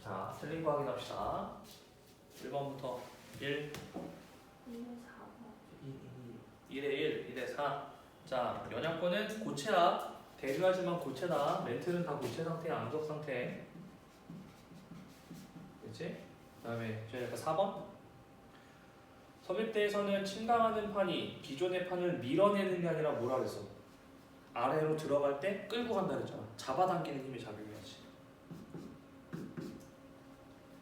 자, 틀린 거 확인합시다. 1번부터 1, 1에 1, 1에 4. 자, 연약권은 고체라. 대류하지만 고체다. 멘트는 다 고체 상태, 암석 상태. 그치? 그 다음에 저희가 4번. 섭입대에서는 침강하는 판이 기존의 판을 밀어내는 게 아니라 뭐라 그랬어? 아래로 들어갈 때 끌고 간다 그랬잖아. 잡아당기는 힘이 작용해야지.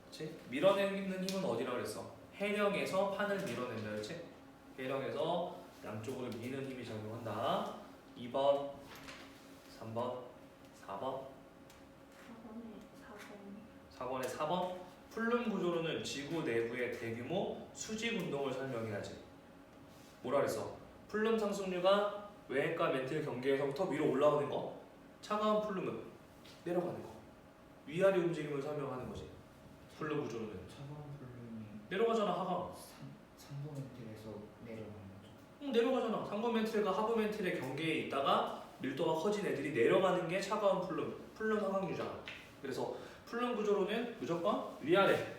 그치? 밀어내는 힘은 어디라 그랬어? 해령에서 판을 밀어낸다 그랬지? 해령에서 양쪽으로 미는 힘이 작용한다. 2번, 3번, 4번, 4번에 4번. 플룸 구조로는 지구 내부의 대규모 수직 운동을 설명해야지. 뭐라 그랬어? 플룸 상승류가 외핵과 멘틀 경계에서부터 위로 올라오는 거, 차가운 플룸은 내려가는 거. 위아래 움직임을 설명하는 거지. 플룸 구조로는 차가운 플룸이 내려가잖아. 하강. 상부멘틀에서 내려가는 거죠. 응, 내려가잖아. 상부 멘틀과 하부 멘틀의 경계에 있다가 밀도가 커진 애들이 내려가는 게 차가운 플룸 하강류잖아. 그래서 플룸 구조로는 무조건 위아래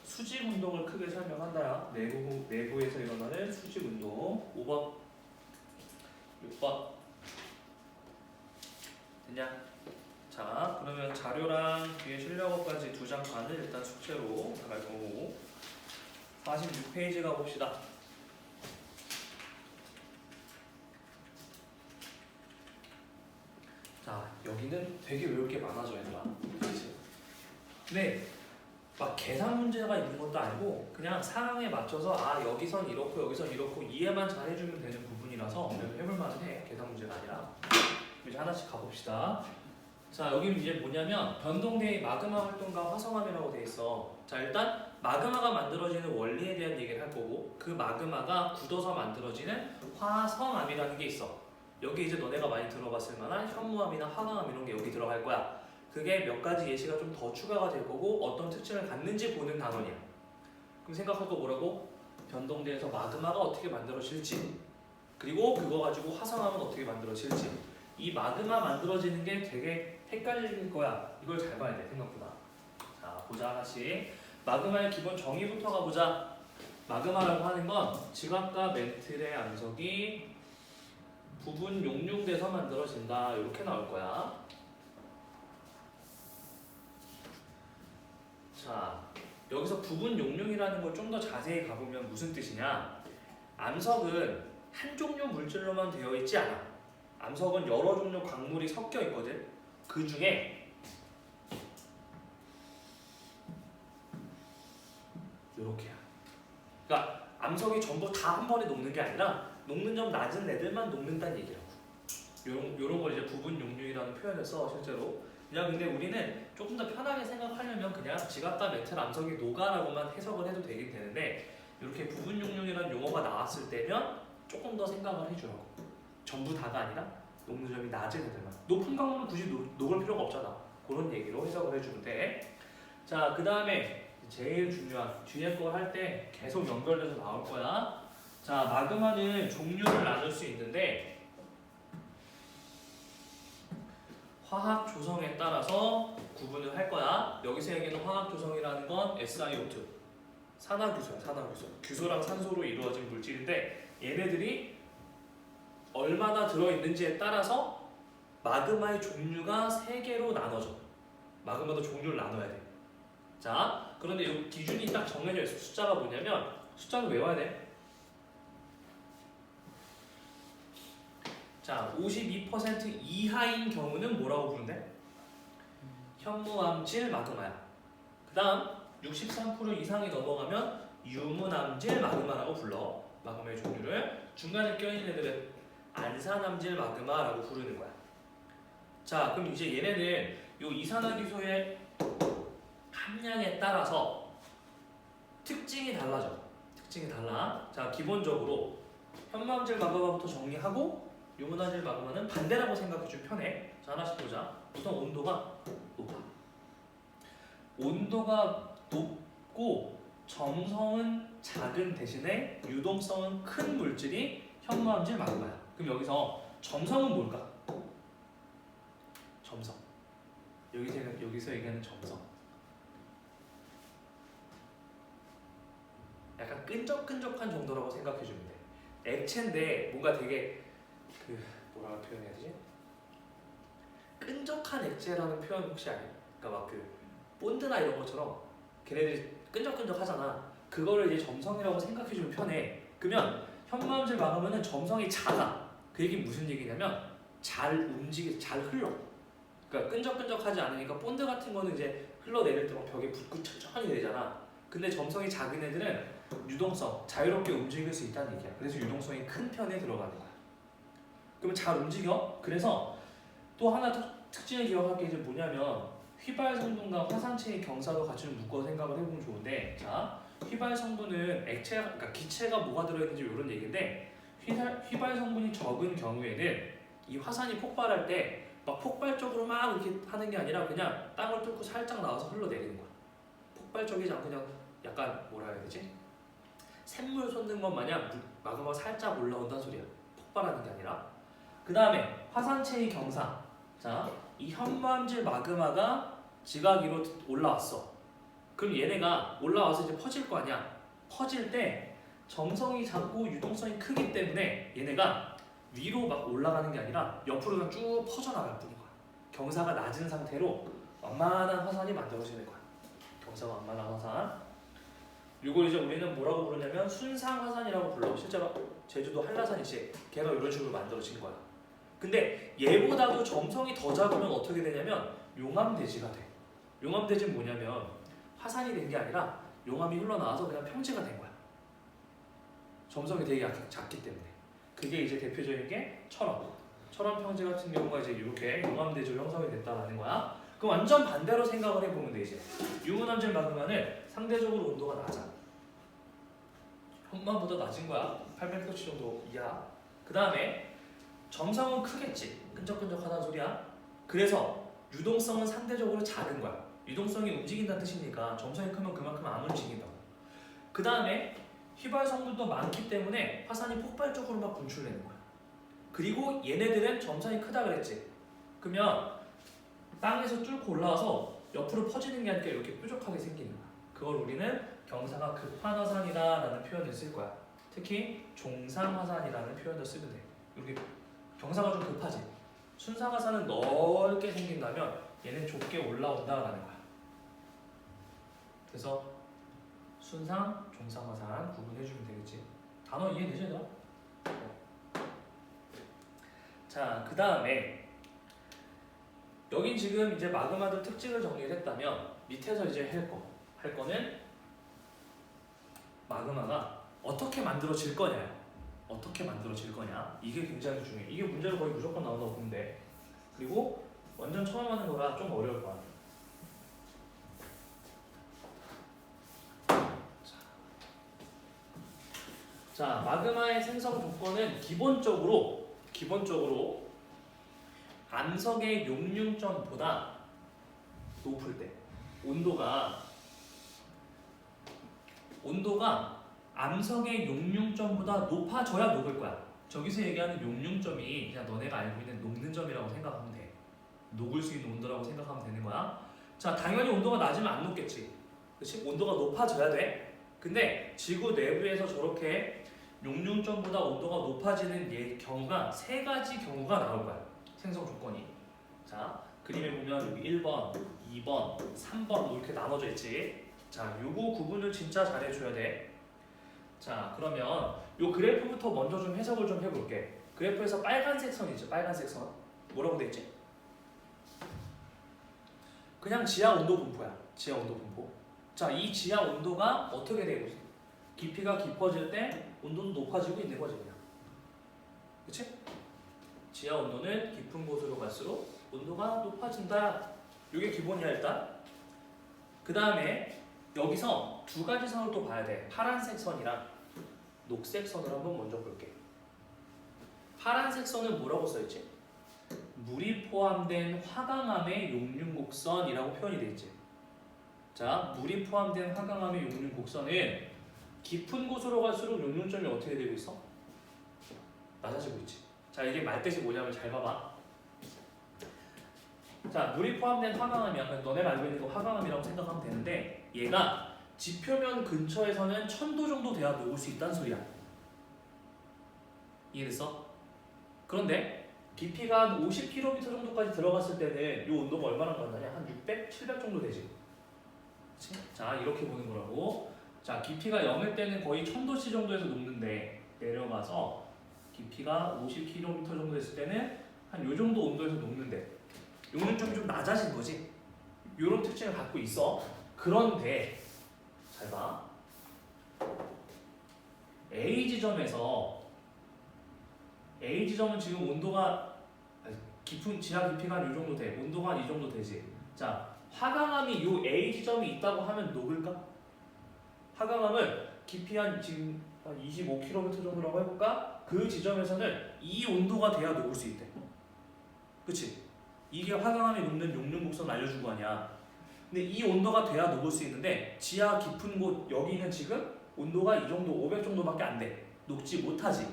수직 운동을 크게 설명한다야. 내부에서 일어나는 수직 운동. 5번, 6번 됐냐? 자, 그러면 자료랑 뒤에 실력어까지 2장 반을 일단 숙제로 나갈 거고 46페이지 가봅시다. 자, 여기는 되게 외울 게 많아져 얘들아. 그치? 근데 막 계산 문제가 있는 것도 아니고 그냥 상황에 맞춰서 아 여기선 이렇고 여기선 이렇고 이해만 잘 해주면 되는 부분이라서 해볼 만해. 계산 문제가 아니라. 이제 하나씩 가봅시다. 자, 여기는 이제 뭐냐면 변동대의 마그마 활동과 화성암이라고 돼 있어. 자, 일단 마그마가 만들어지는 원리에 대한 얘기를 할 거고 그 마그마가 굳어서 만들어지는 화성암이라는 게 있어. 여기 이제 너네가 많이 들어봤을 만한 현무암이나 화강암 이런 게 여기 들어갈 거야. 그게 몇 가지 예시가 좀 더 추가가 될 거고 어떤 특징을 갖는지 보는 단원이야. 그럼 생각할 거 뭐라고? 변동대에서 마그마가 어떻게 만들어질지, 그리고 그거 가지고 화성암은 어떻게 만들어질지. 이 마그마 만들어지는 게 되게 헷갈릴 거야. 이걸 잘 봐야 돼, 생각보다. 자, 보자 하나씩. 마그마의 기본 정의부터 가보자. 마그마라고 하는 건 지각과 멘틀의 암석이 부분 용융돼서 만들어진다. 이렇게 나올 거야. 자, 여기서 부분 용융이라는 걸 좀 더 자세히 가보면 무슨 뜻이냐? 암석은 한 종류 물질로만 되어 있지 않아. 암석은 여러 종류 광물이 섞여 있거든. 그 중에 요렇게야. 그러니까 암석이 전부 다 한 번에 녹는 게 아니라 녹는 점 낮은 애들만 녹는다는 얘기라고. 요런 걸 이제 부분 용융이라는 표현을 써 실제로. 그냥 근데 우리는 조금 더 편하게 생각하려면 그냥 지각과 멘틀 암석이 녹아라고만 해석을 해도 되긴 되는데 이렇게 부분 용융이라는 용어가 나왔을 때면 조금 더 생각을 해주라고. 전부 다가 아니라 녹는 점이 낮은 애들만. 높은 강물은 굳이 녹을 필요가 없잖아. 그런 얘기로 해석을 해주면 돼. 자, 그 다음에 제일 중요한 뒤에 걸 할 때 계속 연결돼서 나올 거야. 자, 마그마는 종류를 나눌 수 있는데 화학 조성에 따라서 구분을 할 거야. 여기서 얘기하는 화학 조성이라는 건 SiO2, 산화규소야. 산화규소. 규소랑 산소로 이루어진 물질인데 얘네들이 얼마나 들어있는지에 따라서 마그마의 종류가 3개로 나눠져. 마그마도 종류를 나눠야 돼. 자, 그런데 이 기준이 딱 정해져 있어. 숫자가 뭐냐면 숫자는 외워야 돼. 자, 52% 이하인 경우는 뭐라고 부른대? 현무암질 마그마야. 그 다음 63% 이상이 넘어가면 유문암질 마그마라고 불러. 마그마의 종류를. 중간에 껴있는 애들은 안산암질 마그마라고 부르는 거야. 자, 그럼 이제 얘네는 요 이산화기소의 함량에 따라서 특징이 달라져. 특징이 달라. 자, 기본적으로 현무암질 마그마부터 정리하고 유문암질 마그마는 반대라고 생각해주면 편해. 자, 하나씩 보자. 우선 온도가 높아. 온도가 높고 점성은 작은 대신에 유동성은 큰 물질이 현무암질 마그마야. 그럼 여기서 점성은 뭘까? 점성. 여기서 얘기하는 점성. 약간 끈적끈적한 정도라고 생각해 주면 돼. 액체인데 뭔가 되게 그 뭐라 표현해야 되지? 끈적한 액체라는 표현 혹시 아니? 그러니까 막 그 본드나 이런 것처럼 걔네들이 끈적끈적하잖아. 그거를 이제 점성이라고 생각해 주면 편해. 그러면 현무암질 막으면은 점성이 작아. 그 얘기 무슨 얘기냐면 잘 움직이, 잘 흘러. 그러니까 끈적끈적하지 않으니까 본드 같은 거는 이제 흘러내릴 때 막 벽에 붙고 천천히 내잖아. 근데 점성이 작은 애들은 유동성, 자유롭게 움직일 수 있다는 얘기야. 그래서 유동성이 큰 편에 들어가는 거야. 그러면 잘 움직여. 그래서 또 하나 특징을 기억할 게 이제 뭐냐면 휘발 성분과 화산체의 경사도 같이 좀 묶어 생각을 해보면 좋은데, 자, 휘발 성분은 액체, 그러니까 기체가 뭐가 들어있는지 이런 얘기인데, 휘발 성분이 적은 경우에는 이 화산이 폭발할 때 막 폭발적으로 막 이렇게 하는 게 아니라 그냥 땅을 뚫고 살짝 나와서 흘러내리는 거야. 폭발적이지 않고 그냥 약간 뭐라 해야 되지? 샘물 솟는 것 마냥 마그마가 살짝 올라온다는 소리야. 폭발하는 게 아니라. 그 다음에 화산체의 경사. 자, 이 현무암질 마그마가 지각 위로 올라왔어. 그럼 얘네가 올라와서 이제 퍼질 거 아니야. 퍼질 때 점성이 작고 유동성이 크기 때문에 얘네가 위로 막 올라가는 게 아니라 옆으로 그냥 쭉 퍼져나갈 뿐인 거야. 경사가 낮은 상태로 완만한 화산이 만들어지는 거야. 경사가 완만한 화산. 이걸 이제 우리는 뭐라고 부르냐면 순상 화산이라고 불러. 실제로 제주도 한라산이지. 걔가 이런 식으로 만들어진 거야. 근데 얘보다도 점성이 더 작으면 어떻게 되냐면 용암대지가 돼. 용암대지는 뭐냐면 화산이 된 게 아니라 용암이 흘러나와서 그냥 평지가 된 거야. 점성이 되게 작기 때문에. 그게 이제 대표적인 게 철원. 철원 평지 같은 경우가 이제 이렇게 용암대지로 형성이 됐다라는 거야. 그럼 완전 반대로 생각을 해보면 돼 이제. 유문암질 마그마는 상대적으로 온도가 낮아. 현무암보다 낮은 거야. 800도씨 정도 이하. 그 다음에 점성은 크겠지. 끈적끈적하다는 소리야. 그래서 유동성은 상대적으로 작은 거야. 유동성이 움직인다는 뜻이니까 점성이 크면 그만큼 안 움직인다고. 그 다음에 휘발 성분도 많기 때문에 화산이 폭발적으로 막 분출되는 거야. 그리고 얘네들은 점성이 크다 그랬지. 그러면 땅에서 뚫고 올라와서 옆으로 퍼지는 게 아니라 이렇게 뾰족하게 생기는 거야. 그걸 우리는 경사가 급한 화산이다라는 표현을 쓸 거야. 특히 종상화산이라는 표현을 쓰면 돼. 이렇게 경사가 좀 급하지. 순상화산은 넓게 생긴다면 얘는 좁게 올라온다라는 거야. 그래서 순상, 종상화산 구분해주면 되겠지. 단어 이해되죠, 얘들아? 자, 그 다음에 여긴 지금 이제 마그마들 특징을 정리를 했다면 밑에서 이제 할 거는 마그마가 어떻게 만들어질 거냐. 어떻게 만들어질 거냐. 이게 굉장히 중요해. 이게 문제로 거의 무조건 나온다고 보면 돼. 그리고 완전 처음 하는 거라 좀 어려울 거야. 자, 마그마의 생성 조건은 기본적으로 암석의 용융점보다 높을 때 온도가 암석의 용융점보다 높아져야 녹을 거야. 저기서 얘기하는 용융점이 그냥 너네가 알고 있는 녹는 점이라고 생각하면 돼. 녹을 수 있는 온도라고 생각하면 되는 거야. 자, 당연히 온도가 낮으면 안 녹겠지. 그렇지? 온도가 높아져야 돼. 근데 지구 내부에서 저렇게 용융점보다 온도가 높아지는 경우가 세 가지 경우가 나올 거야. 생성 조건이. 자, 그림에 보면 여기 1번, 2번, 3번 뭐 이렇게 나눠져 있지. 자, 요거 구분을 진짜 잘해줘야 돼. 자, 그러면 요 그래프부터 먼저 좀 해석을 좀 해볼게. 그래프에서 빨간색 선 있죠? 빨간색 선. 뭐라고 돼 있지? 그냥 지하 온도 분포야. 지하 온도 분포. 자, 이 지하 온도가 어떻게 되고 있어? 깊이가 깊어질 때 온도도 높아지고 있는 거지 그냥. 그치? 지하 온도는 깊은 곳으로 갈수록 온도가 높아진다. 이게 기본이야 일단. 그 다음에 여기서 두 가지 선을 또 봐야 돼. 파란색 선이랑 녹색 선을 한번 먼저 볼게. 파란색 선은 뭐라고 써있지? 물이 포함된 화강암의 용융곡선이라고 표현이 되어 있지. 자, 물이 포함된 화강암의 용융곡선은 깊은 곳으로 갈수록 용융점이 어떻게 되고 있어? 낮아지고 있지. 자, 이게 말뜻이 뭐냐면 잘 봐봐. 자, 물이 포함된 화강암이야. 너네가 알고 있는 거 화강암이라고 생각하면 되는데 얘가 지표면 근처에서는 1000도 정도 돼야 녹을 수 있다는 소리야. 이해됐어? 그런데 깊이가 한 50km 정도까지 들어갔을 때는 이 온도가 얼마나 간다냐? 한 600, 700 정도 되지. 그치? 자, 이렇게 보는 거라고. 자, 깊이가 0일 때는 거의 1000도씨 정도에서 녹는데 내려가서 깊이가 50km 정도 됐을 때는 한 요 정도 온도에서 녹는데 요는 좀 낮아진 거지. 요런 특징을 갖고 있어. 그런데 잘 봐. A 지점은 지금 온도가 깊은 지하 깊이가 한 요 정도 돼. 온도가 한 이 정도 되지. 자, 화강암이 요 A 지점이 있다고 하면 녹을까? 화강암은 깊이 한 지금 한 25km 정도라고 해볼까? 그 지점에서는 이 온도가 돼야 녹을 수 있대. 그치? 이게 화강암이 녹는 용융곡선 알려준 거 아니야. 근데 이 온도가 돼야 녹을 수 있는데 지하 깊은 곳 여기는 지금 온도가 이 정도 500 정도밖에 안 돼. 녹지 못하지.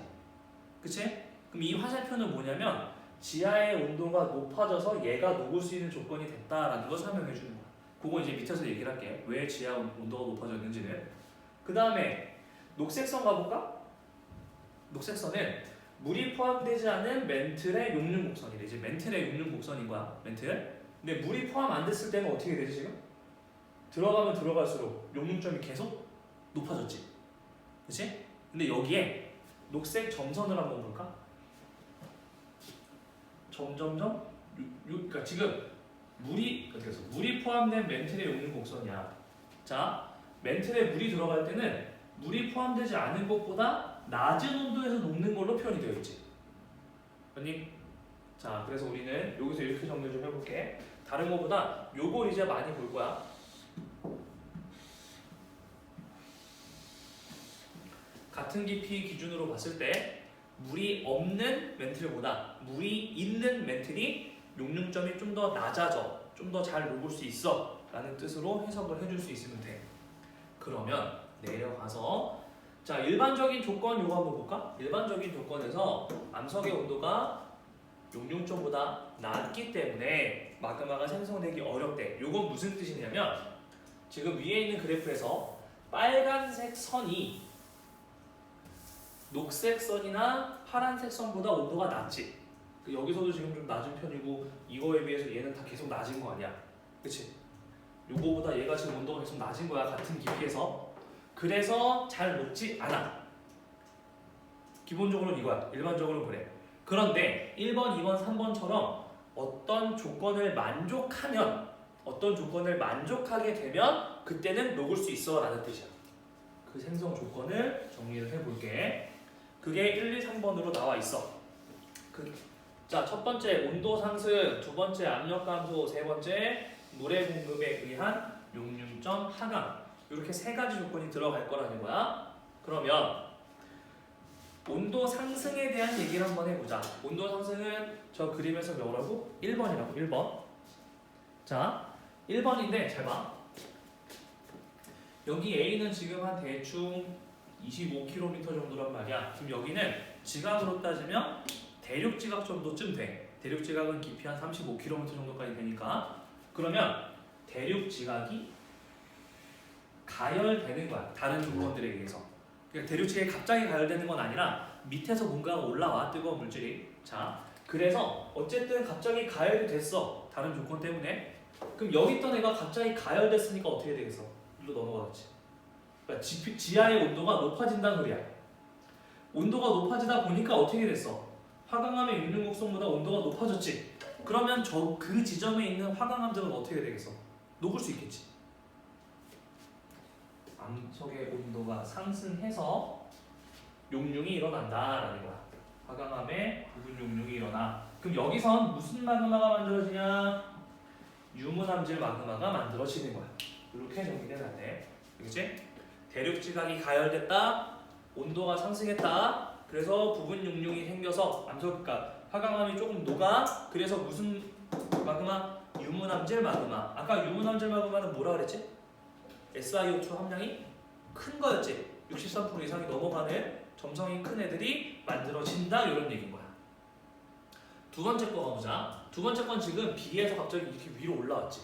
그치? 그럼 이 화살표는 뭐냐면 지하의 온도가 높아져서 얘가 녹을 수 있는 조건이 됐다라는 걸 설명해 주는 거야. 그거 이제 밑에서 얘기를 할게. 왜 지하 온도가 높아졌는지는. 그 다음에 녹색선 가볼까? 녹색선은 물이 포함되지 않은 멘틀의 용융곡선이래. 이제 멘틀의 용융곡선인 거야. 멘틀. 근데 물이 포함 안 됐을 때는 어떻게 되지 지금? 들어가면 들어갈수록 용융점이 계속 높아졌지. 그치? 근데 여기에 녹색 점선을 한번 볼까? 점점점 그러니까 지금 물이 어떻게 해서 물이 포함된 멘틀의 용융곡선이야. 자, 멘틀에 물이 들어갈 때는 물이 포함되지 않은 것보다 낮은 온도에서 녹는 걸로 표현이 되어 있지. 아니, 자, 그래서 우리는 여기서 이렇게 정리 좀 해볼게. 다른 것보다 요걸 이제 많이 볼 거야. 같은 깊이 기준으로 봤을 때 물이 없는 멘틀보다 물이 있는 멘틀이 용융점이 좀 더 낮아져, 좀 더 잘 녹을 수 있어 라는 뜻으로 해석을 해줄 수 있으면 돼. 그러면 내려가서 자, 일반적인 조건 요거 한번 볼까? 일반적인 조건에서 암석의 온도가 용융점보다 낮기 때문에 마그마가 생성되기 어렵대. 요건 무슨 뜻이냐면 지금 위에 있는 그래프에서 빨간색 선이 녹색 선이나 파란색 선보다 온도가 낮지. 여기서도 지금 좀 낮은 편이고 이거에 비해서 얘는 다 계속 낮은 거 아니야. 그치? 요거보다 얘가 지금 온도가 계속 낮은 거야. 같은 깊이에서. 그래서 잘 녹지 않아. 기본적으로는 이거야. 일반적으로는 그래. 그런데 1번, 2번, 3번처럼 어떤 조건을 만족하게 되면 그때는 녹을 수 있어 라는 뜻이야. 그 생성 조건을 정리를 해볼게. 그게 1, 2, 3번으로 나와 있어. 자, 첫 번째 온도 상승, 두 번째 압력 감소, 세 번째 물의 공급에 의한 용융점 하강. 이렇게 세 가지 조건이 들어갈 거라는 거야. 그러면 온도 상승에 대한 얘기를 한번 해보자. 온도 상승은 저 그림에서 뭐라고? 1번이라고. 1번. 자, 1번인데 잘 봐. 여기 A는 지금 한 대충 25km 정도란 말이야. 그럼 여기는 지각으로 따지면 대륙지각 정도쯤 돼. 대륙지각은 깊이 한 35km 정도까지 되니까. 그러면 대륙지각이 가열되는 거야. 다른 조건들에 의해서. 그러니까 대륙지각이 갑자기 가열되는 건 아니라 밑에서 뭔가가 올라와, 뜨거운 물질이. 자, 그래서 어쨌든 갑자기 가열이 됐어. 다른 조건 때문에. 그럼 여기 있던 애가 갑자기 가열됐으니까 어떻게 되겠어? 일로 넘어가겠지. 그러니까 지하의 온도가 높아진다는 소리야. 온도가 높아지다 보니까 어떻게 됐어? 화강암의 용융곡선보다 온도가 높아졌지. 그러면 그 지점에 있는 화강암들은 어떻게 되겠어? 녹을 수 있겠지. 암석의 온도가 상승해서 용융이 일어난다라는 거야. 화강암의 부분 용융이 일어나. 그럼 여기선 무슨 마그마가 만들어지냐? 유문암질 마그마가 만들어지는 거야. 이렇게 정리되면 돼. 그렇지? 대륙지각이 가열됐다. 온도가 상승했다. 그래서 부분 용융이 생겨서 그러니까 화강암이 조금 녹아. 그래서 무슨 마그마? 유문암질 마그마. 아까 유문암질 마그마는 뭐라 그랬지? SiO2 함량이 큰 거였지. 63% 이상이 넘어가는 점성이 큰 애들이 만들어진다 이런 얘기인 거야. 두 번째 거 가보자. 두 번째 건 지금 B에서 갑자기 이렇게 위로 올라왔지.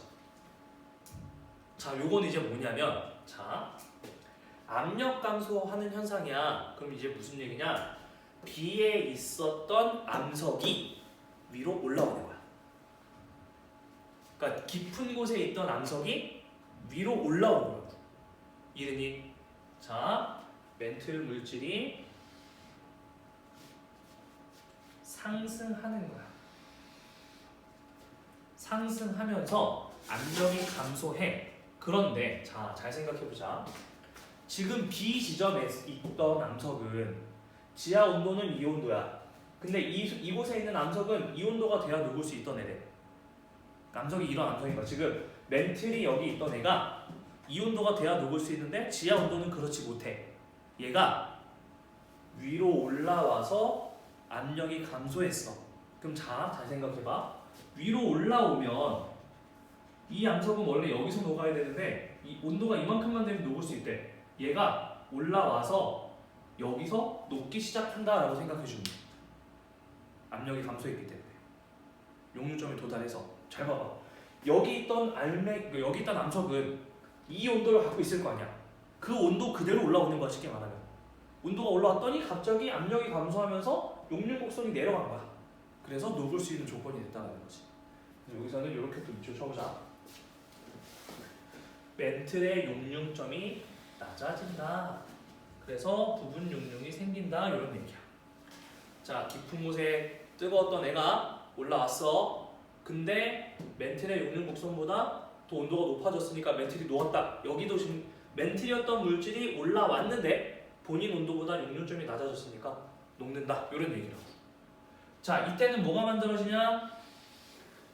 자, 요건 이제 뭐냐면, 자, 압력 감소하는 현상이야. 그럼 이제 무슨 얘기냐? B에 있었던 암석이 위로 올라오는 거야. 그러니까 깊은 곳에 있던 암석이 위로 올라오는 거야. 이해되니? 자, 멘틀 물질이 상승하는 거야. 상승하면서 압력이 감소해. 그런데 자, 잘 생각해보자. 지금 B 지점에 있던 암석은 지하 온도는 이 온도야. 근데 이곳에 있는 암석은 이 온도가 돼야 녹을 수 있던 애래. 암석이 이런 암석인 거야. 지금 멘틀이 여기 있던 애가 이 온도가 돼야 녹을 수 있는데 지하 온도는 그렇지 못해. 얘가 위로 올라와서 압력이 감소했어. 그럼 자, 잘 생각해봐. 위로 올라오면 이 암석은 원래 여기서 녹아야 되는데 이 온도가 이만큼만 되면 녹을 수 있대. 얘가 올라와서 여기서 녹기 시작한다라고 생각해주면 돼. 압력이 감소했기 때문에 용류점에 도달해서. 잘 봐봐. 여기 있던 여기 있던 암석은 이 온도를 갖고 있을 거 아니야. 그 온도 그대로 올라오는 거야. 쉽게 말하면 온도가 올라왔더니 갑자기 압력이 감소하면서 용융 곡선이 내려간 거야. 그래서 녹을 수 있는 조건이 됐다는 거지. 여기서는 이렇게 또 밑줄 쳐보자. 멘틀의 용융점이 낮아진다. 그래서 부분 용융이 생긴다. 이런 얘기야. 자, 깊은 곳에 뜨거웠던 애가 올라왔어. 근데 멘틀의 용융 곡선보다 더 온도가 높아졌으니까 멘틀이 녹았다. 여기도 지금 멘틀이었던 물질이 올라왔는데 본인 온도보다 용융점이 낮아졌으니까 녹는다. 이런 얘기라고. 자, 이때는 뭐가 만들어지냐?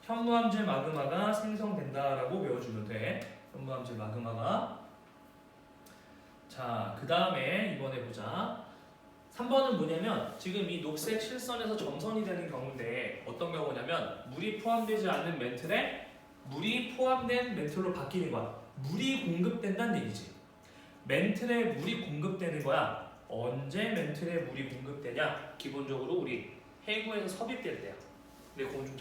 현무암질 마그마가 생성된다라고 배워주면 돼. 현무암질 마그마가. 자, 그 다음에 이번에 보자. 3번은 뭐냐면 지금 이 녹색 실선에서 점선이 되는 경우인데 어떤 경우냐면 물이 포함되지 않는 멘틀에 물이 포함된 멘틀로 바뀌는 거야. 물이 공급된다는 얘기지. 멘틀에 물이 공급되는 거야. 언제 멘틀에 물이 공급되냐? 기본적으로 우리 해구에서 섭입될 때야. 근데 그건 좀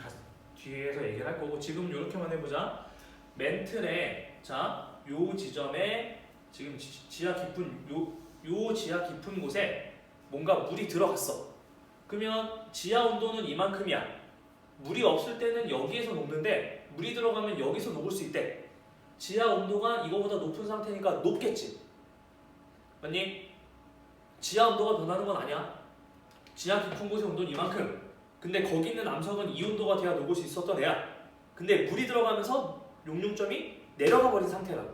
뒤에서 얘기를 할 거고 지금 이렇게만 해보자. 멘틀에 자, 요 지점에 지금 지하 깊은 요 지하 깊은 곳에 뭔가 물이 들어갔어. 그러면 지하 온도는 이만큼이야. 물이 없을 때는 여기에서 녹는데 물이 들어가면 여기서 녹을 수 있대. 지하 온도가 이거보다 높은 상태니까 높겠지. 맞니? 지하 온도가 변하는 건 아니야. 지하 깊은 곳의 온도는 이만큼. 근데 거기 있는 암석은 이 온도가 돼야 녹을 수 있었던 애야. 근데 물이 들어가면서 용융점이 내려가 버린 상태라고.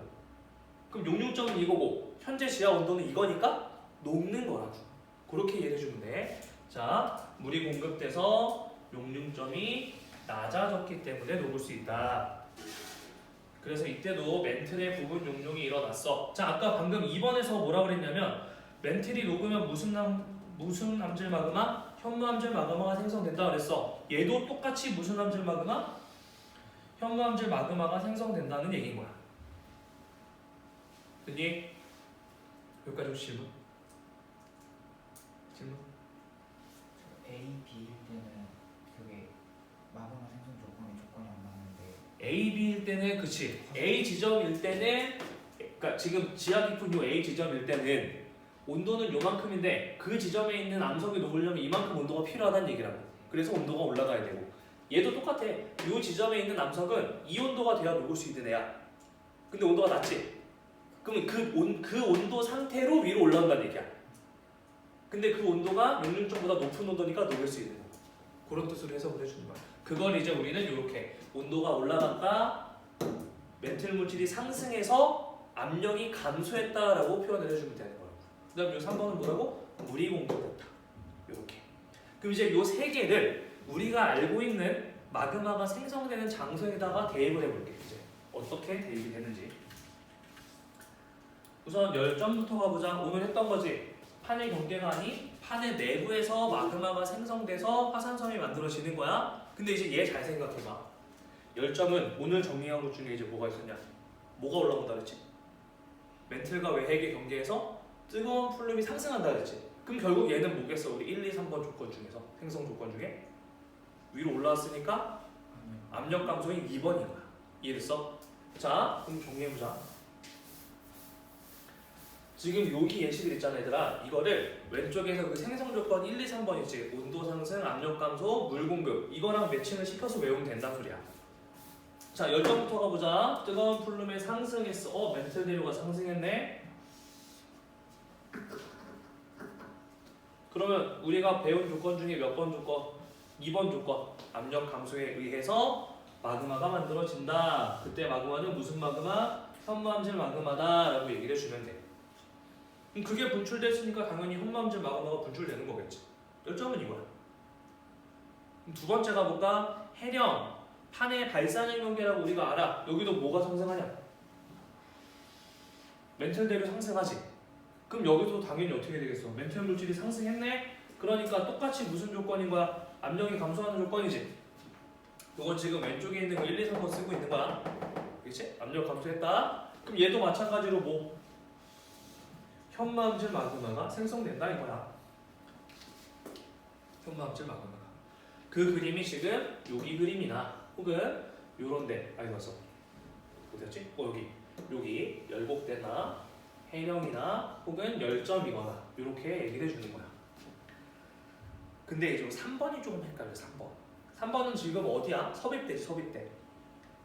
그럼 용융점은 이거고 현재 지하 온도는 이거니까 녹는 거라고. 그렇게 이해해주면 돼. 자, 물이 공급돼서 용융점이 낮아졌기 때문에 녹을 수 있다. 그래서 이때도 멘틀의 부분 용융이 일어났어. 자, 아까 방금 2번에서 뭐라 그랬냐면 멘틀이 녹으면 무슨 암질 마그마? 현무암질 마그마가 생성된다 그랬어. 얘도 똑같이 무슨 암질 마그마? 현무암질 마그마가 생성된다는 얘기인 거야. 됐니? 여기까지 혹시 질문? A, B일 때는 그게 마그마 생성 조건이 안 맞는데 A, B일 때는 그치. A 지점일 때는 그러니까 지금 지하 깊은 요 A 지점일 때는 온도는 요만큼인데 그 지점에 있는 암석이 녹으려면 이만큼 온도가 필요하다는 얘기라고. 그래서 온도가 올라가야 되고 얘도 똑같아. 요 지점에 있는 암석은 이 온도가 돼야 녹을 수 있는 애야. 근데 온도가 낮지? 그러면 그 온도 상태로 위로 올라온다는 얘기야. 근데 그 온도가 용융점보다 높은 온도니까 녹을 수 있는 거. 그런 뜻으로 해석을 해주는 거야. 그걸 이제 우리는 이렇게 온도가 올라갔다, 멘틀 물질이 상승해서 압력이 감소했다라고 표현을 해주면 되는 거예요. 그 다음 요 3번은 뭐라고? 물이 공급됐다. 이렇게. 그럼 이제 요 세 개를 우리가 알고 있는 마그마가 생성되는 장소에다가 대입을 해볼게. 이제 어떻게 대입이 되는지. 우선 열점부터 가보자. 오늘 했던 거지. 판의 경계가 아닌 판의 내부에서 마그마가 생성돼서 화산섬이 만들어지는 거야. 근데 이제 얘 잘 생각해봐. 열점은 오늘 정리한 것 중에 이제 뭐가 있었냐? 뭐가 올라온다 그랬지? 멘틀과 외핵의 경계에서 뜨거운 플룸이 상승한다 그랬지? 그럼 결국 얘는 뭐겠어? 우리 1, 2, 3번 조건 중에서 생성 조건 중에 위로 올라왔으니까 압력 감소인 2번인 거야. 이해됐어? 자, 그럼 정리해보자. 지금 여기 예시들 있잖아 얘들아. 이거를 왼쪽에서 그 생성 조건 1, 2, 3번 있지. 온도 상승, 압력 감소, 물 공급. 이거랑 매칭을 시켜서 외우면 된단 소리야. 자, 열정부터 가보자. 뜨거운 풀룸에 상승했어. 멘틀 대류가 상승했네. 그러면 우리가 배운 조건 중에 몇 번 조건? 2번 조건. 압력 감소에 의해서 마그마가 만들어진다. 그때 마그마는 무슨 마그마? 현무암질 마그마다 라고 얘기를 해주면 돼. 그럼 그게 분출됐으니까 당연히 현무암질 마그마가 분출되는 거겠지. 열점은 이거야. 그럼 두 번째 가볼까? 해령. 판의 발산형 경계라고 우리가 알아. 여기도 뭐가 상승하냐? 멘틀 대류 상승하지. 그럼 여기도 당연히 어떻게 되겠어? 멘틀 물질이 상승했네? 그러니까 똑같이 무슨 조건인 거야? 압력이 감소하는 조건이지. 이건 지금 왼쪽에 있는 거 1, 2, 3번 쓰고 있는 거야. 그치? 압력 감소했다. 그럼 얘도 마찬가지로 뭐? 현무암질 마그마가 생성된다 이거야. 현무암질 마그마가. 그 그림이 지금 여기 그림이나 혹은 요런데 아니 맞어. 어디였지? 여기 열곡대나 해령이나 혹은 열점이거나 이렇게 얘기를 해주는 거야. 근데 이제 3번이 조금 헷갈려. 3번은 지금 어디야? 섭입대지. 섭입대.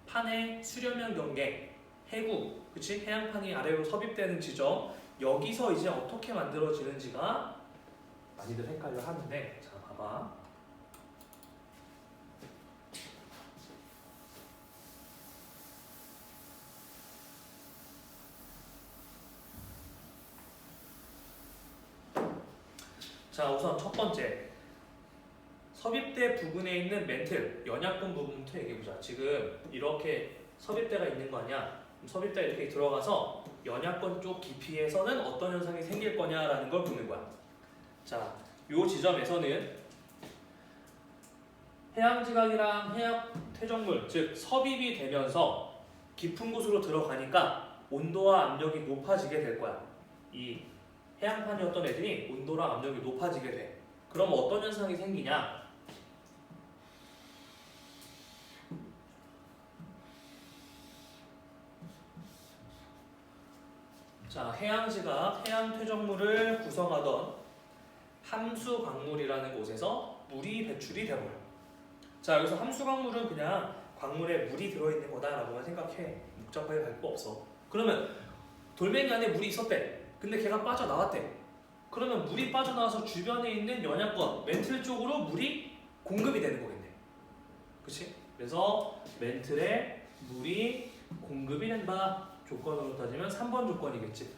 판의 수렴형 경계, 해구, 그치? 해양판이 아래로 섭입되는 지점. 여기서 이제 어떻게 만들어지는지가 많이들 헷갈려 하는데, 자 봐봐. 자 우선 첫 번째. 섭입대 부분에 있는 멘틀, 연약분 부분부터 얘기해보자. 지금 이렇게 섭입대가 있는 거 아니야? 섭입대가 이렇게 들어가서 연약분 쪽 깊이에서는 어떤 현상이 생길 거냐라는 걸 보는 거야. 자, 요 지점에서는 해양지각이랑 해양퇴적물, 즉 섭입이 되면서 깊은 곳으로 들어가니까 온도와 압력이 높아지게 될 거야. 이 해양판이었던 애들이 온도랑 압력이 높아지게 돼. 그럼 어떤 현상이 생기냐? 자, 해양지각, 해양퇴적물을 구성하던 함수광물이라는 곳에서 물이 배출이 되어버려. 자, 여기서 함수광물은 그냥 광물에 물이 들어있는 거다라고만 생각해. 복잡하게 갈 거 없어. 그러면 돌멩이 안에 물이 있었대. 근데 걔가 빠져나왔대. 그러면 물이 빠져나와서 주변에 있는 연약권, 멘틀 쪽으로 물이 공급이 되는 거겠네. 그치? 그래서 멘틀에 물이 공급이 된다. 조건으로 따지면 3번 조건이겠지.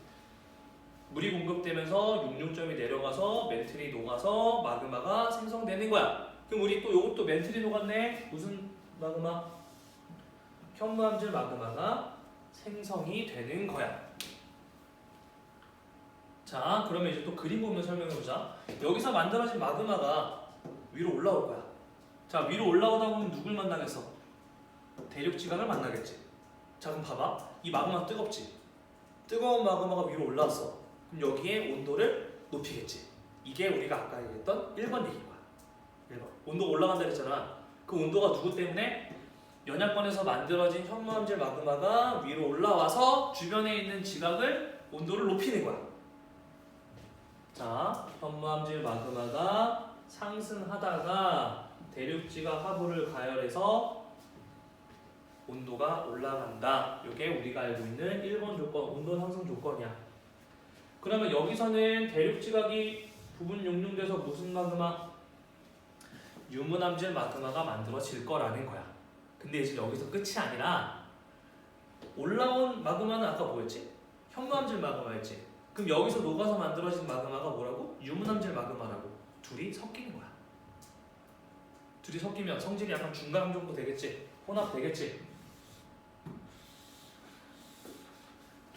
물이 공급되면서 66점이 내려가서 멘틀이 녹아서 마그마가 생성되는 거야. 그럼 우리 또 요것도 멘틀이 녹았네. 무슨 마그마? 현무암질 마그마가 생성이 되는 거야. 자, 그러면 이제 또 그림 보면 설명해보자. 여기서 만들어진 마그마가 위로 올라올 거야. 자, 위로 올라오다 보면 누굴 만나겠어? 대륙지각을 만나겠지. 자, 그럼 봐봐. 이 마그마 뜨겁지? 뜨거운 마그마가 위로 올라왔어. 그럼 여기에 온도를 높이겠지. 이게 우리가 아까 얘기했던 1번 얘기인 거야. 1번. 온도가 올라간다 그랬잖아. 그 온도가 누구 때문에? 연약권에서 만들어진 현무암질 마그마가 위로 올라와서 주변에 있는 지각을 온도를 높이는 거야. 자, 현무암질 마그마가 상승하다가 대륙지각 하부를 가열해서 온도가 올라간다. 이게 우리가 알고 있는 1번 조건, 온도 상승 조건이야. 그러면 여기서는 대륙지각이 부분 용융돼서 무슨 마그마? 유문암질 마그마가 만들어질 거라는 거야. 근데 이제 여기서 끝이 아니라 올라온 마그마는 아까 뭐였지? 현무암질 마그마였지. 그럼 여기서 녹아서 만들어진 마그마가 뭐라고? 유문암질 마그마라고. 둘이 섞이는 거야. 둘이 섞이면 성질이 약간 중간 정도 되겠지? 혼합되겠지?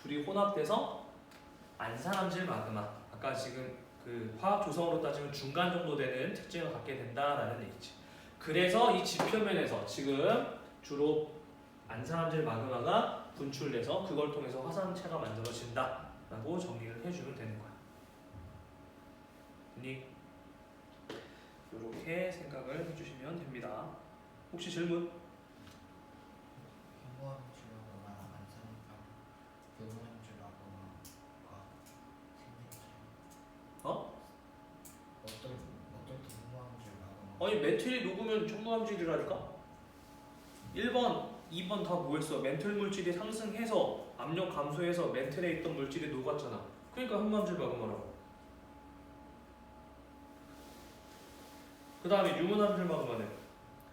둘이 혼합돼서 안산암질 마그마. 아까 지금 그 화학 조성으로 따지면 중간 정도 되는 특징을 갖게 된다라는 얘기지. 그래서 이 지표면에서 지금 주로 안산암질 마그마가 분출돼서 그걸 통해서 화산체가 만들어진다라고 정리를 해주면 되는 거야. 이렇게 생각을 해주시면 됩니다. 혹시 질문? 현무암질 마그마 아니 멘틀이 녹으면 첨가물질이라니까? 1번, 2번 다 뭐했어? 멘틀 물질이 상승해서 압력 감소해서 멘틀에 있던 물질이 녹았잖아. 그러니까 혐오암질 마그마라고. 그 다음에 유문암질 마그마는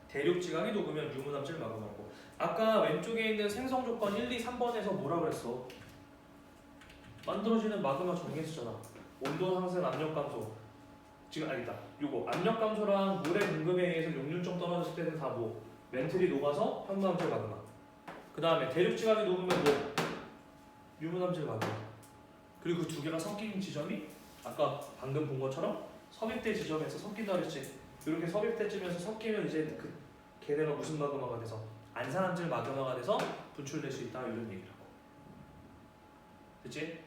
대륙지각이 녹으면 유문암질 마그마라고. 아까 왼쪽에 있는 생성 조건 1, 2, 3번에서 뭐라 그랬어? 만들어지는 마그마 정의했었잖아. 온도 상승, 압력 감소. 지금 아니다. 요거 압력 감소랑 물의 공급에 의해서 용륜점 떨어졌을 때는 다 뭐? 멘틀이 녹아서 현무암질 마그마. 그 다음에 대륙지각이 녹으면 뭐? 유문암질 마그마. 그리고 그 두 개가 섞인 지점이 아까 방금 본 것처럼 섭입대 지점에서 섞인다 그랬지. 이렇게 섭입대쯤에서 섞이면 이제 그 걔네가 무슨 마그마가 돼서 안산암질 마그마가 돼서 분출될 수 있다 이런 얘기라고. 됐지?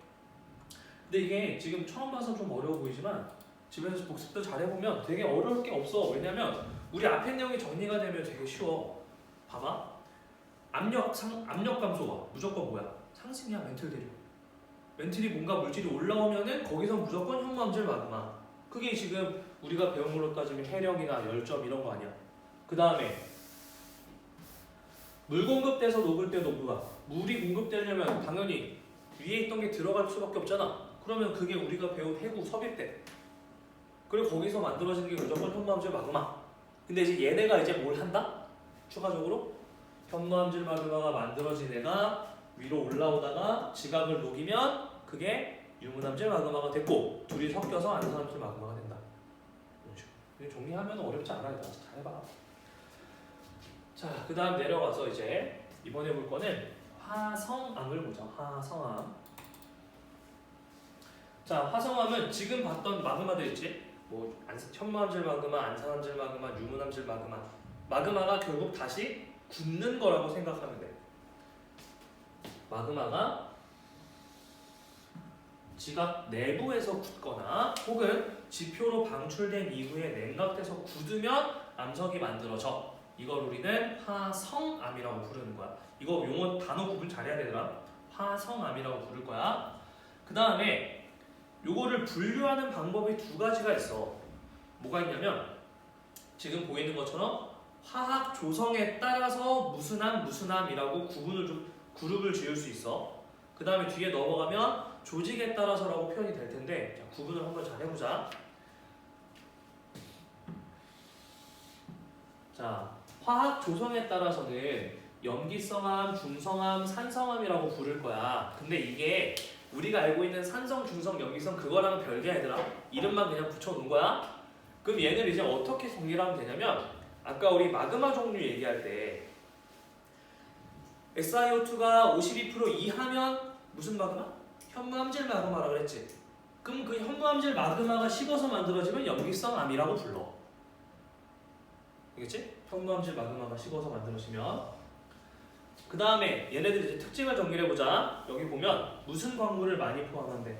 근데 이게 지금 처음 봐서 좀 어려워 보이지만 집에서 복습도 잘 해보면 되게 어려울 게 없어. 왜냐면 우리 앞에 내용이 정리가 되면 되게 쉬워. 봐봐. 압력 감소가 무조건 뭐야? 상승이야. 멘틀 대륙. 멘틀이 뭔가 물질이 올라오면은 거기서 무조건 현무암질 마그마. 그게 지금 우리가 배운 걸로 따지면 해력이나 열점 이런 거 아니야. 그 다음에 물 공급돼서 녹을 때도 뭐야? 물이 공급되려면 당연히 위에 있던 게 들어갈 수밖에 없잖아. 그러면 그게 우리가 배운 해구 섭입대. 그리고 거기서 만들어지는 게 무조건 현무암질 마그마. 근데 이제 얘네가 이제 뭘 한다? 추가적으로 현무암질 마그마가 만들어진 애가 위로 올라오다가 지각을 녹이면 그게 유문암질 마그마가 됐고 둘이 섞여서 안산암질 마그마가 된다. 이렇게 정리하면 어렵지 않아. 일단 잘 해봐. 자, 그 다음 내려가서 이제 이번에 볼 거는 화성암을 보자. 화성암. 자, 화성암은 지금 봤던 마그마들 있지? 뭐 현무암질 마그마, 안산암질 마그마, 유문암질 마그마. 마그마가 결국 다시 굳는 거라고 생각하면 돼. 마그마가 지각 내부에서 굳거나 혹은 지표로 방출된 이후에 냉각돼서 굳으면 암석이 만들어져. 이걸 우리는 화성암이라고 부르는 거야. 이거 용어 단어 구분 잘해야 되더라. 화성암이라고 부를 거야. 그 다음에 요거를 분류하는 방법이 두 가지가 있어. 뭐가 있냐면 지금 보이는 것처럼 화학 조성에 따라서 무슨 암이라고 그룹을 지을 수 있어. 그 다음에 뒤에 넘어가면 조직에 따라서라고 표현이 될 텐데 자, 구분을 한번 잘 해보자. 자, 화학 조성에 따라서는 염기성암, 중성암, 산성암이라고 부를 거야. 근데 이게 우리가 알고 있는 산성, 중성, 염기성 그거랑은 별개야 얘들아. 이름만 그냥 붙여놓은 거야. 그럼 얘를 이제 어떻게 정리를 하면 되냐면 아까 우리 마그마 종류 얘기할 때 SiO2가 52% 이하면 무슨 마그마? 현무암질 마그마라고 그랬지. 그럼 그 현무암질 마그마가 식어서 만들어지면 염기성암이라고 불러. 알겠지? 현무암질 마그마가 식어서 만들어지면. 그 다음에 얘네들 이제 특징을 정리를 해보자. 여기 보면 무슨 광물을 많이 포함한대?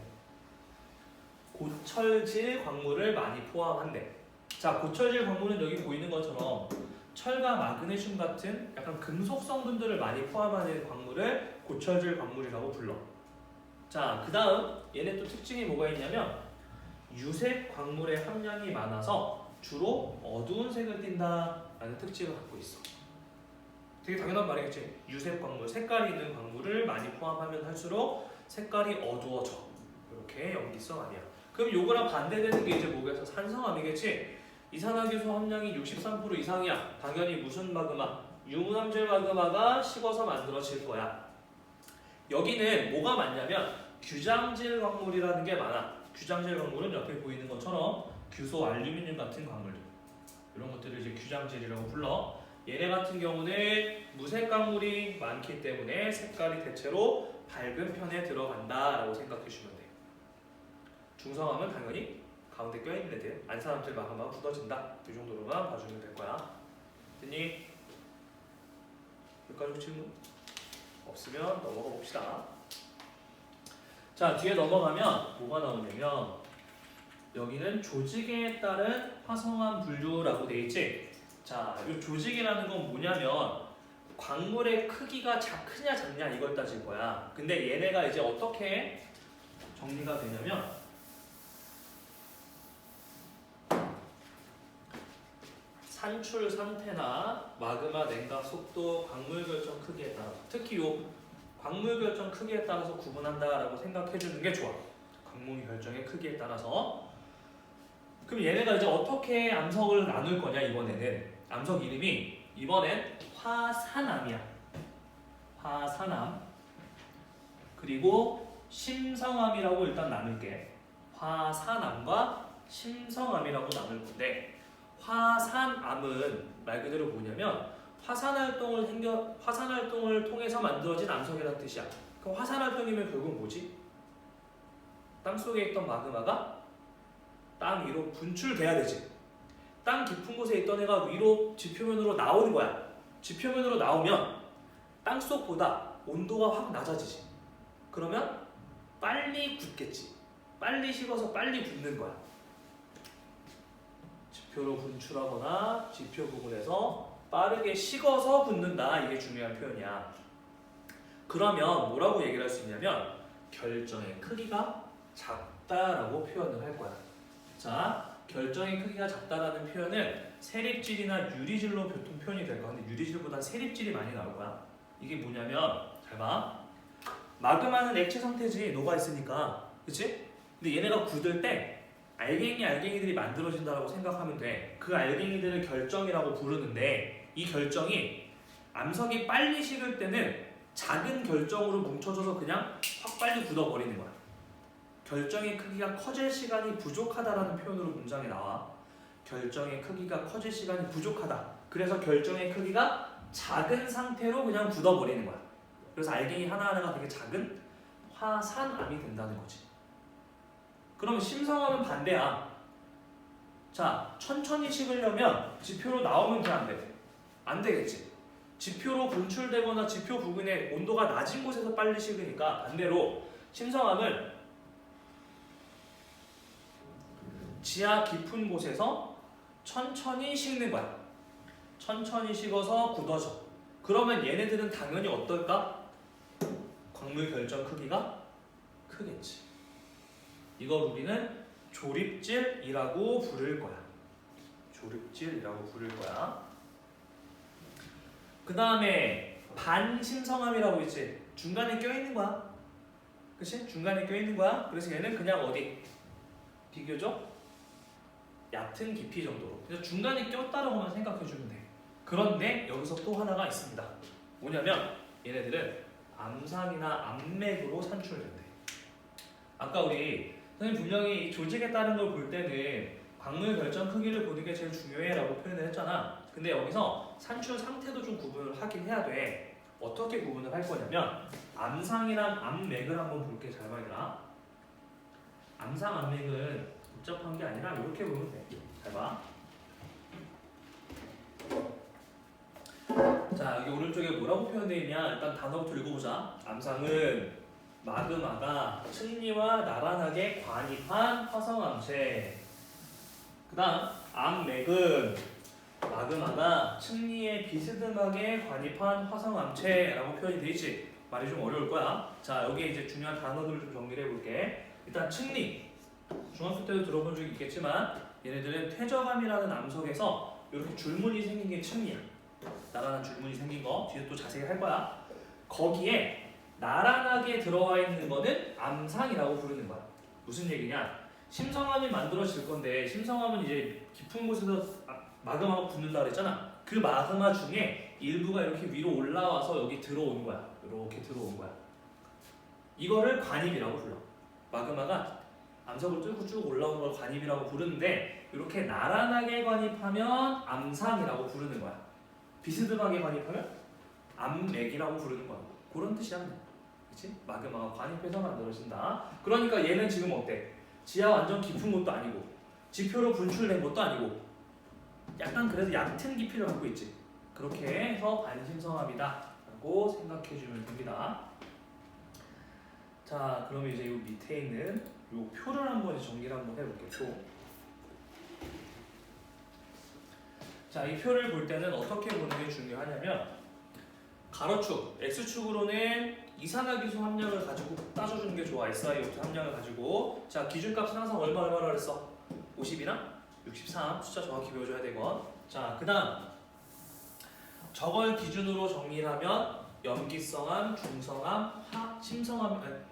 고철질 광물을 많이 포함한대. 자, 고철질 광물은 여기 보이는 것처럼 철과 마그네슘 같은 약간 금속 성분들을 많이 포함하는 광물을 고철질 광물이라고 불러. 자, 그 다음 얘네 또 특징이 뭐가 있냐면 유색 광물의 함량이 많아서 주로 어두운 색을 띈다 라는 특징을 갖고 있어. 되게 당연한 말이겠지. 유색 광물, 색깔이 있는 광물을 많이 포함하면 할수록 색깔이 어두워져. 이렇게 염기성 암이야. 그럼 요거랑 반대되는 게 이제 뭐겠어? 산성암이겠지. 이산화탄소 함량이 63% 이상이야. 당연히 무슨 마그마? 유문암질 마그마가 식어서 만들어질 거야. 여기는 뭐가 많냐면 규장질 광물이라는 게 많아. 규장질 광물은 옆에 보이는 것처럼 규소, 알루미늄 같은 광물들. 이런 것들을 이제 규장질이라고 불러. 얘네 같은 경우는 무색 광물이 많기 때문에 색깔이 대체로 밝은 편에 들어간다라고 생각해 주면 돼. 중성암은 당연히 가운데 껴있는 애들 안산암질 마그마가 굳어진다. 이 정도로만 봐주면 될 거야. 됐니? 여기까지 질문? 없으면 넘어가 봅시다. 자, 뒤에 넘어가면 뭐가 나오냐면 여기는 조직에 따른 화성암 분류라고 돼 있지. 자, 이 조직이라는 건 뭐냐면 광물의 크기가 크냐 작냐 이걸 따질 거야. 근데 얘네가 이제 어떻게 정리가 되냐면 산출 상태나 마그마 냉각 속도, 광물 결정 크기에 따라 특히 요 광물 결정 크기에 따라서 구분한다라고 생각해 주는 게 좋아. 광물 결정의 크기에 따라서. 그럼 얘네가 이제 어떻게 암석을 나눌 거냐 이번에는 암석 이름이 이번엔 화산암이야. 화산암. 그리고 심성암이라고 일단 나눌게. 화산암과 심성암이라고 나눌 건데 화산암은 말 그대로 뭐냐면 화산 활동을 통해서 만들어진 암석이라는 뜻이야. 그럼 화산 활동이면 결국 뭐지? 땅 속에 있던 마그마가 땅 위로 분출돼야 되지. 땅 깊은 곳에 있던 애가 위로 지표면으로 나오는 거야. 지표면으로 나오면 땅 속보다 온도가 확 낮아지지. 그러면 빨리 굳겠지. 빨리 식어서 빨리 굳는 거야. 지표로 분출하거나 지표 부분에서 빠르게 식어서 굳는다. 이게 중요한 표현이야. 그러면 뭐라고 얘기를 할 수 있냐면 결정의 크기가 작다라고 표현을 할 거야. 자, 결정의 크기가 작다라는 표현은 세립질이나 유리질로 보통 표현이 될 거야. 근데 유리질보다 세립질이 많이 나올 거야. 이게 뭐냐면 잘 봐. 마그마는 액체 상태지. 녹아 있으니까. 그치? 근데 얘네가 굳을 때 알갱이들이 만들어진다고 생각하면 돼. 그 알갱이들을 결정이라고 부르는데 이 결정이 암석이 빨리 식을 때는 작은 결정으로 뭉쳐져서 그냥 확 빨리 굳어버리는 거야. 결정의 크기가 커질 시간이 부족하다라는 표현으로 문장에 나와. 결정의 크기가 커질 시간이 부족하다. 그래서 결정의 크기가 작은 상태로 그냥 굳어버리는 거야. 그래서 알갱이 하나하나가 되게 작은 화산암이 된다는 거지. 그럼 심성암은 반대야. 자, 천천히 식으려면 지표로 나오면 돼, 안 돼? 안 되겠지. 지표로 분출되거나 지표 부근의 온도가 낮은 곳에서 빨리 식으니까 반대로 심성암은 지하 깊은 곳에서 천천히 식는 거야. 천천히 식어서 굳어져. 그러면 얘네들은 당연히 어떨까? 광물 결정 크기가 크겠지. 이걸 우리는 조립질이라고 부를 거야. 조립질이라고 부를 거야. 그 다음에 반심성암이라고 있지. 중간에 껴있는 거야. 그치? 중간에 껴있는 거야. 그래서 얘는 그냥 어디? 비교적 얕은 깊이 정도로. 그래서 중간에 꼈다라고만 생각해주면 돼. 그런데 여기서 또 하나가 있습니다. 뭐냐면 얘네들은 암상이나 암맥으로 산출된대. 아까 우리 선생님 분명히 이 조직에 따른 걸 볼 때는 광물 결정 크기를 보는 게 제일 중요해라고 표현을 했잖아. 근데 여기서 산출 상태도 좀 구분을 하긴 해야 돼. 어떻게 구분을 할 거냐면 암상이랑 암맥을 한번 볼게. 잘 봐라. 암상, 암맥은 복잡한 게 아니라 이렇게 보면 돼. 잘 봐. 자, 여기 오른쪽에 뭐라고 표현되어 있냐? 일단 단어부터 읽어보자. 암상은 마그마가 층리와 나란하게 관입한 화성암체. 그 다음 암맥은 마그마가 층리에 비스듬하게 관입한 화성암체라고 표현이 되어 있지. 말이 좀 어려울 거야. 자, 여기에 이제 중요한 단어들을 좀 정리를 해볼게. 일단 층리. 중학교 때도 들어본 적이 있겠지만 얘네들은 퇴적암이라는 암석에서 이렇게 줄무늬 생긴 게 층리야. 나란한 줄무늬 생긴 거 뒤에 또 자세히 할 거야. 거기에 나란하게 들어와 있는 거는 암상이라고 부르는 거야. 무슨 얘기냐? 심성암이 만들어질 건데 심성암은 이제 깊은 곳에서 마그마가 붙는다 그랬잖아. 그 마그마 중에 일부가 이렇게 위로 올라와서 여기 들어온 거야. 이렇게 들어온 거야. 이거를 관입이라고 불러. 마그마가 암석을 뚫고 쭉 올라오는 걸 관입이라고 부르는데 이렇게 나란하게 관입하면 암상이라고 부르는 거야. 비스듬하게 관입하면 암맥이라고 부르는 거야. 그런 뜻이야. 그치? 마그마가 관입해서 만들어진다. 그러니까 얘는 지금 어때? 지하 완전 깊은 곳도 아니고 지표로 분출된 것도 아니고 약간 그래도 얕은 깊이를 갖고 있지. 그렇게 해서 반심성암이다 라고 생각해주면 됩니다. 자, 그러면 이제 이 밑에 있는 이 표를 한번 정리를 한번 해볼게요. 표. 자, 이 표를 볼 때는 어떻게 보는 게 중요하냐면 가로축, X축으로는 이산화기수 함량을 가지고 따져주는 게 좋아. SiO2 함량을 가지고. 자, 기준값은 항상 얼마라고 했어? 50이나 63. 숫자 정확히 배워줘야 되건. 자, 그다음 저걸 기준으로 정리를 하면 염기성암, 중성암, 심성암,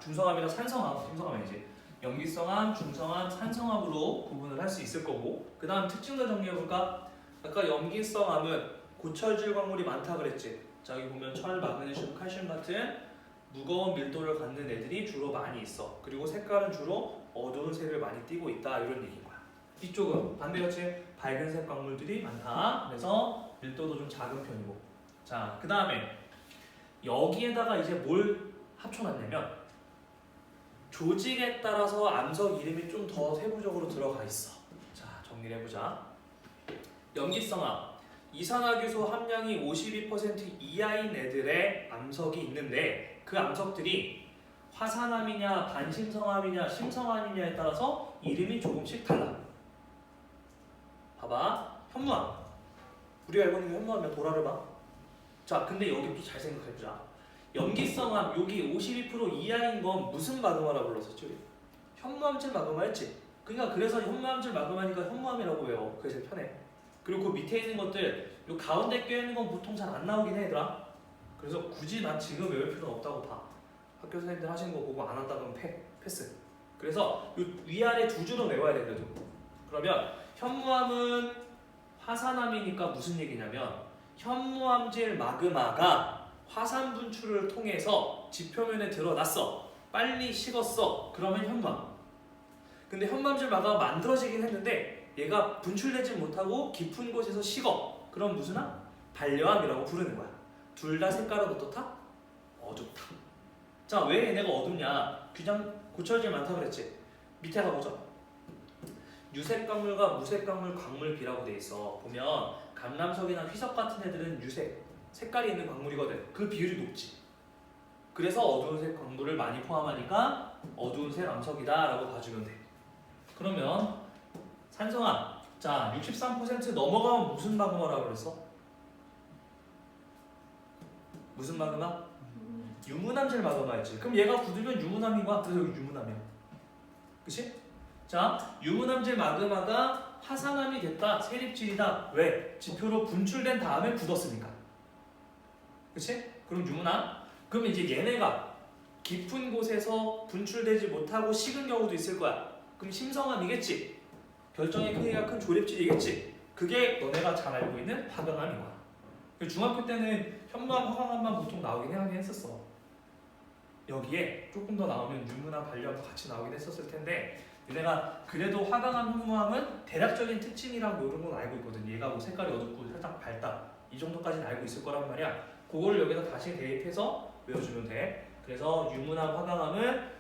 중성암이랑 산성암, 심성암이지. 염기성암, 중성암, 산성암으로 구분을 할 수 있을 거고, 그 다음 특징도 정리해볼까? 아까 염기성암은 고철질 광물이 많다 그랬지. 자, 여기 보면 철, 마그네슘, 칼슘 같은 무거운 밀도를 갖는 애들이 주로 많이 있어. 그리고 색깔은 주로 어두운 색을 많이 띠고 있다, 이런 얘기인 거야. 이쪽은 반대같이 밝은색 광물들이 많다. 그래서 밀도도 좀 작은 편이고. 자, 그 다음에 여기에다가 이제 뭘 합쳐놨냐면 조직에 따라서 암석 이름이 좀 더 세부적으로 들어가 있어. 자, 정리를 해보자. 염기성암, 이산화규소 함량이 52% 이하인 애들의 암석이 있는데 그 암석들이 화산암이냐 반심성암이냐 심성암이냐에 따라서 이름이 조금씩 달라. 봐봐, 현무암. 우리가 알고 있는 게 현무암이야. 도라를 봐. 자, 근데 여기 또 잘 생각해보자. 염기성암 여기 52% 이하인 건 무슨 마그마라고 불렀었지? 현무암질 마그마였지. 그러니까 그래서 현무암질 마그마니까 현무암이라고 해요. 그게 제일 편해. 그리고 그 밑에 있는 것들, 요 가운데 껴있는 건 보통 잘 안 나오긴 해, 얘들아. 그래서 굳이 난 지금 외울 필요는 없다고 봐. 학교 선생님들 하시는 거 보고 안 한다 그러면 패스. 그래서 요 위아래 두 줄은 외워야 돼, 그래도. 그러면 현무암은 화산암이니까 무슨 얘기냐면 현무암질 마그마가 화산 분출을 통해서 지표면에 드러났어. 빨리 식었어. 그러면 현무암. 근데 현무암질 마그마가 만들어지긴 했는데 얘가 분출되지 못하고 깊은 곳에서 식어. 그럼 무슨 암? 반려암이라고 부르는 거야. 둘 다 색깔은 어떻다? 어둡다. 자, 왜 얘네가 어둡냐? 규장 고철질 많다 그랬지. 밑에 가보자. 유색 광물과 무색 광물 광물비라고 돼 있어. 보면 감람석이나 휘석 같은 애들은 유색 색깔이 있는 광물이거든. 그 비율이 높지. 그래서 어두운 색 광물을 많이 포함하니까 어두운 색 암석이다 라고 봐주면 돼. 그러면 산성암, 자 63% 넘어가면 무슨 마그마라고 그랬어? 무슨 마그마? 유문암질 마그마였지. 그럼 얘가 굳으면 유문암인 거야. 그래서 여기 유문암이야. 그치? 자, 유문암질 마그마가 화산암이 됐다, 세립질이다. 왜? 지표로 분출된 다음에 굳었으니까. 그치? 그럼 유문암? 그럼 이제 얘네가 깊은 곳에서 분출되지 못하고 식은 경우도 있을 거야. 그럼 심성암이겠지? 결정의 크기가 큰 조립질이겠지? 그게 너네가 잘 알고 있는 화강암인 거야. 중학교 때는 현무암, 화강암만 보통 나오긴 하긴 했었어. 여기에 조금 더 나오면 유문암, 반려암도 같이 나오긴 했었을 텐데 얘네가 그래도 화강암, 현무암은 대략적인 특징이랑 이런 건 알고 있거든. 얘가 뭐 색깔이 어둡고 살짝 밝다. 이 정도까지는 알고 있을 거란 말이야. 그거를 여기다 다시 대입해서 외워주면 돼. 그래서 유문암, 화강암은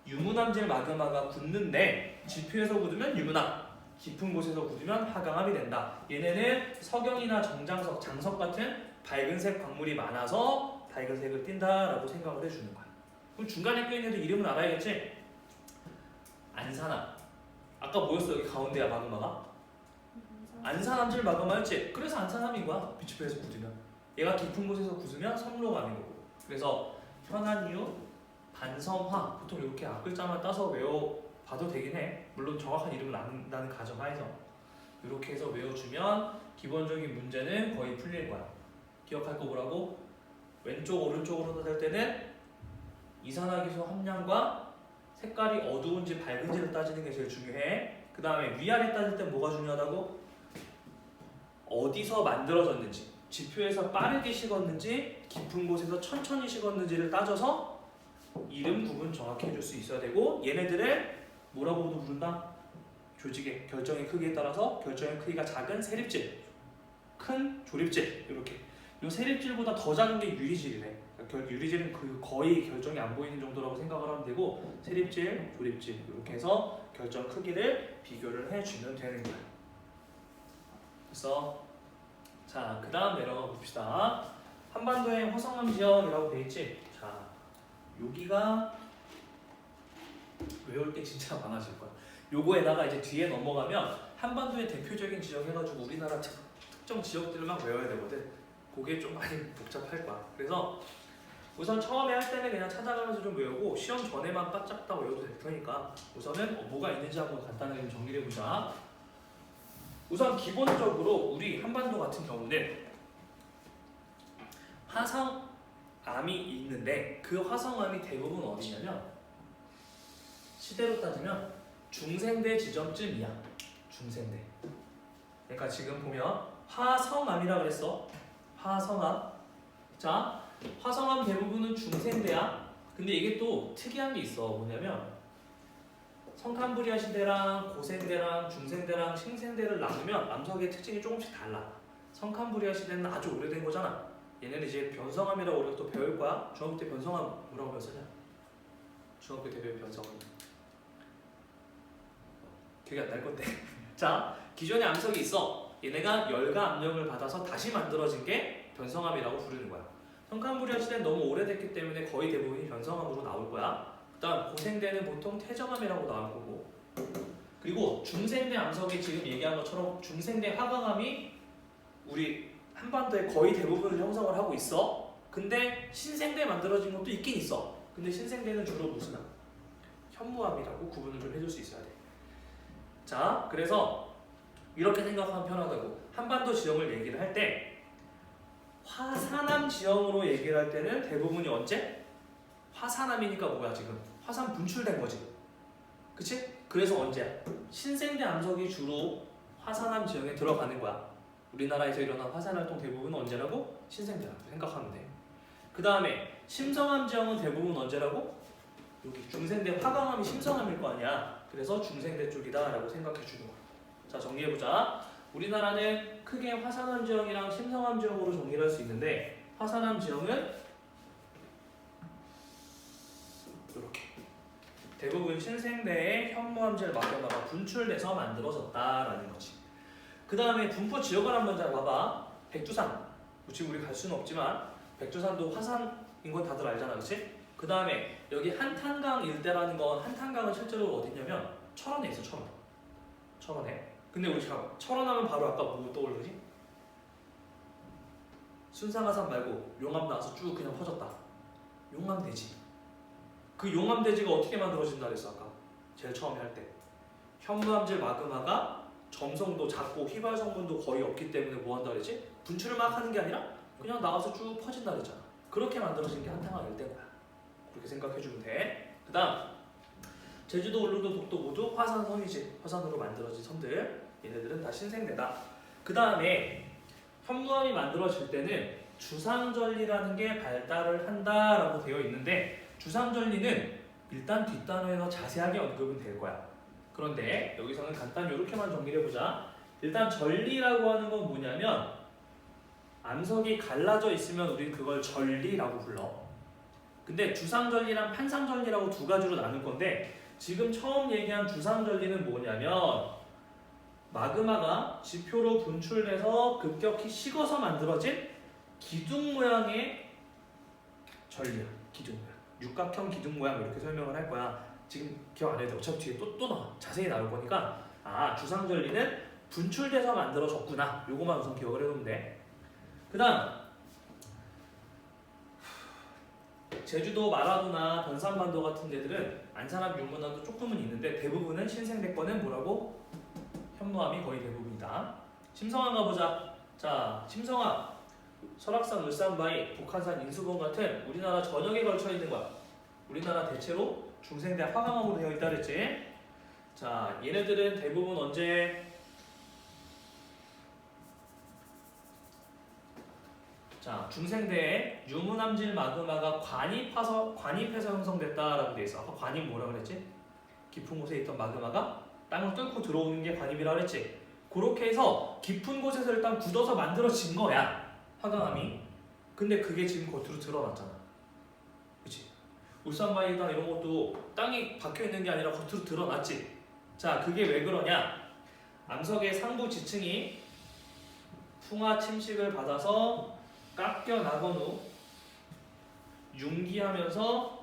유문암질 마그마가 굳는데 지표에서 굳으면 유문암, 깊은 곳에서 굳으면 화강암이 된다. 얘네는 석영이나 정장석, 장석 같은 밝은색 광물이 많아서 밝은색을 띈다라고 생각을 해주는 거야. 그럼 중간에 껴있는 애들 이름은 알아야겠지? 안산암. 아까 뭐였어? 여기 가운데야 마그마가? 안산암질 마그마였지? 그래서 안산암인 거야. 지표에서 굳으면. 얘가 깊은 곳에서 굳으면 섬로암인 거고. 그래서 현안유, 반섬화 보통 이렇게 앞글자만 따서 외워봐도 되긴 해. 물론 정확한 이름은 안다는 가정하에서 이렇게 해서 외워주면 기본적인 문제는 거의 풀릴 거야. 기억할 거 뭐라고? 왼쪽 오른쪽으로 할 때는 이산화기소 함량과 색깔이 어두운지 밝은지를 따지는 게 제일 중요해. 그 다음에 위아래 따질 때 뭐가 중요하다고? 어디서 만들어졌는지, 지표에서 빠르게 식었는지 깊은 곳에서 천천히 식었는지를 따져서 이름 구분 정확히 해줄 수 있어야 되고, 얘네들을 뭐라고도 부른다? 조직의 결정의 크기에 따라서 결정의 크기가 작은 세립질, 큰 조립질. 이렇게 이 세립질보다 더 작은 게 유리질이래. 유리질은 거의 결정이 안 보이는 정도라고 생각을 하면 되고, 세립질, 조립질 이렇게 해서 결정 크기를 비교를 해주면 되는 거야. 그래서 자, 그 다음 내려가 봅시다. 한반도의 화성암 지역이라고 돼 있지. 자, 여기가 외울 게 진짜 많아질 거야. 요거에다가 이제 뒤에 넘어가면 한반도의 대표적인 지역 해가지고 우리나라 특정 지역들만 외워야 되거든. 그게 좀 많이 복잡할 거야. 그래서 우선 처음에 할 때는 그냥 찾아가면서 좀 외우고 시험 전에만 바짝 딱 외워도 될 테니까 우선은 뭐가 있는지 한번 간단하게 좀 정리를 해보자. 우선 기본적으로 우리 한반도 같은 경우는 화성암이 있는데 그 화성암이 대부분 어디냐면 시대로 따지면 중생대 지점쯤이야. 중생대. 그러니까 지금 보면 화성암이라 그랬어. 화성암. 자, 화성암 대부분은 중생대야. 근데 이게 또 특이한 게 있어. 뭐냐면 성캄브리아 시대랑 고생대랑 중생대랑 신생대를 나누면 암석의 특징이 조금씩 달라. 성캄브리아 시대는 아주 오래된 거잖아. 얘네는 이제 변성암이라고 우리가 또 배울 거야. 중학교 때 변성암 뭐라고 배웠었냐? 중학교 때 배운 변성암. 기억이 안 날 건데. 자, 기존에 암석이 있어. 얘네가 열과 압력을 받아서 다시 만들어진 게 변성암이라고 부르는 거야. 성캄브리아 시대는 너무 오래됐기 때문에 거의 대부분이 변성암으로 나올 거야. 그다음 고생대는 보통 태정암이라고 나올 거고. 그리고 중생대 암석이 지금 얘기한 것처럼 중생대 화강암이 우리 한반도의 거의 대부분을 형성을 하고 있어. 근데 신생대 만들어진 것도 있긴 있어. 근데 신생대는 주로 무슨 암? 현무암이라고 구분을 좀 해줄 수 있어야 돼. 자, 그래서 이렇게 생각하면 편하다고. 한반도 지형을 얘기를 할 때 화산암 지형으로 얘기를 할 때는 대부분이 언제? 화산암이니까 뭐야 지금? 화산 분출된 거지. 그치? 그래서 언제야? 신생대 암석이 주로 화산암 지형에 들어가는 거야. 우리나라에서 일어난 화산 활동 대부분은 언제라고? 신생대라고 생각하면 돼. 그 다음에 심성암 지형은 대부분 언제라고? 여기 중생대 화강암이 심성암일 거 아니야. 그래서 중생대 쪽이다 라고 생각해 주는 거야. 자, 정리해보자. 우리나라는 크게 화산암 지형이랑 심성암 지형으로 정리를 할 수 있는데 화산암 지형은 이렇게 대부분 신생대의 현무암질 마그마가 분출돼서 만들어졌다라는 거지. 그 다음에 분포 지역을 한번 잘 봐봐. 백두산. 지금 우리 갈 수는 없지만 백두산도 화산인 건 다들 알잖아, 그렇지? 그 다음에 여기 한탄강 일대라는 건 한탄강은 실제로 어디냐면 철원에 있어, 철원. 철원에. 근데 우리 철원하면 바로 아까 뭐 떠오르지? 순상하산 말고 용암 나와서 쭉 그냥 퍼졌다. 용암대지. 그 용암대지가 어떻게 만들어진다 그랬어 아까? 제일 처음에 할 때. 현무암질 마그마가 점성도 작고 휘발 성분도 거의 없기 때문에 뭐 한다 그랬지? 분출을 막 하는 게 아니라 그냥 나와서 쭉 퍼진다 그랬잖아. 그렇게 만들어진 게 한탄강 일대인 거야. 그렇게 생각해주면 돼. 그 다음 제주도, 울릉도, 독도 모두 화산섬이지. 화산으로 만들어진 섬들. 얘네들은 다 신생대다. 그 다음에 현무암이 만들어질 때는 주상절리라는 게 발달을 한다라고 되어 있는데 주상절리는 일단 뒷단어에서 자세하게 언급은 될 거야. 그런데 여기서는 간단히 이렇게만 정리를 해보자. 일단 절리라고 하는 건 뭐냐면 암석이 갈라져 있으면 우리는 그걸 절리라고 불러. 근데 주상절리랑 판상절리라고 두 가지로 나눌 건데 지금 처음 얘기한 주상절리는 뭐냐면 마그마가 지표로 분출돼서 급격히 식어서 만들어진 기둥 모양의 절리야. 기둥 모양. 육각형 기둥 모양 이렇게 설명을 할 거야. 지금 기억 안 해도 돼. 어차피 뒤에 또 나와. 자세히 나올 거니까 주상절리는 분출돼서 만들어졌구나. 요거만 우선 기억을 해놓으면 돼. 그 다음 제주도 마라도나 변산반도 같은 데들은 안산암 유문암도 조금은 있는데 대부분은 신생대권은 뭐라고? 현무암이 거의 대부분이다. 심성암 가보자. 자, 심성암 설악산, 울산바위, 북한산, 인수봉 같은 우리나라 전역에 걸쳐 있는 거야. 우리나라 대체로 중생대 화강암으로 되어 있다 그랬지. 자, 얘네들은 대부분 언제? 자, 중생대에 유문암질 마그마가 관입해서 형성됐다라고 돼 있어. 아까 관입 뭐라 그랬지? 깊은 곳에 있던 마그마가 땅을 뚫고 들어오는 게 관입이라 그랬지. 그렇게 해서 깊은 곳에서 일단 굳어서 만들어진 거야. 화강암이. 근데 그게 지금 겉으로 드러났잖아. 그치? 울산바위나 이런 것도 땅이 박혀 있는 게 아니라 겉으로 드러났지. 자, 그게 왜 그러냐? 암석의 상부 지층이 풍화 침식을 받아서 깎여 나간 후 융기하면서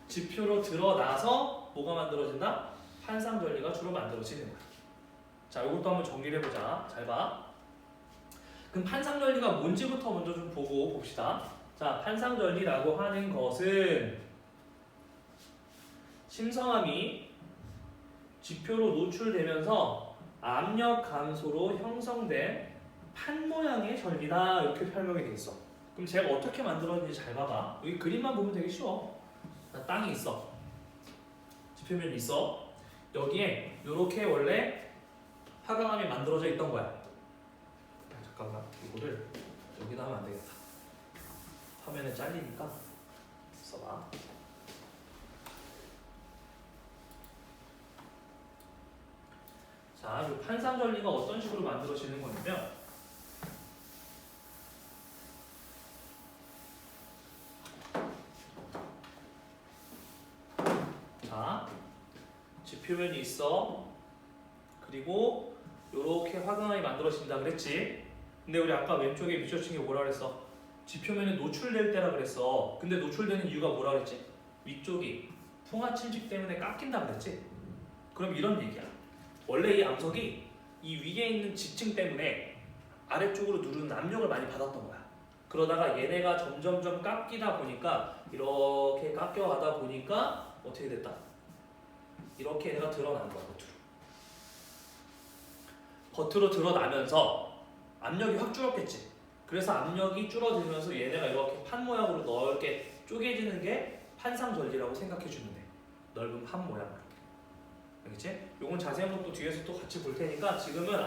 지표로 드러나서 뭐가 만들어진다? 판상절리가 주로 만들어지는 거야. 자, 이것도 한번 정리를 해보자. 잘 봐. 그럼 판상절리가 뭔지부터 먼저 좀 보고 봅시다. 자, 판상절리라고 하는 것은 심성암이 지표로 노출되면서 압력 감소로 형성된 판 모양의 전리다 이렇게 설명이 돼 있어. 그럼 제가 어떻게 만들었는지 잘 봐봐. 여기 그림만 보면 되게 쉬워. 땅이 있어. 지표면이 있어. 여기에 이렇게 원래 화강암이 만들어져 있던 거야. 잠깐만 이거를 여기다 하면 안 되겠다. 화면에 잘리니까 써봐. 자, 이 판상전리가 어떤 식으로 만들어지는 거냐면 자, 지표면이 있어. 그리고 이렇게 화강암이 만들어진다 그랬지. 근데 우리 아까 왼쪽에 밑줄친 게 뭐라 그랬어? 지표면에 노출될 때라 그랬어. 근데 노출되는 이유가 뭐라 그랬지? 위쪽이 풍화 침식 때문에 깎인다 그랬지. 그럼 이런 얘기야. 원래 이 암석이 이 위에 있는 지층 때문에 아래쪽으로 누르는 압력을 많이 받았던 거야. 그러다가 얘네가 점점점 깎이다 보니까 이렇게 깎여가다 보니까 어떻게 됐다? 이렇게 얘네가 드러난 거야. 겉으로 드러나면서 압력이 확 줄었겠지. 그래서 압력이 줄어들면서 얘네가 이렇게 판 모양으로 넓게 쪼개지는 게 판상전리라고 생각해 주면 돼. 넓은 판 모양으로. 알겠지? 요건 자세한 것도 뒤에서 또 같이 볼 테니까 지금은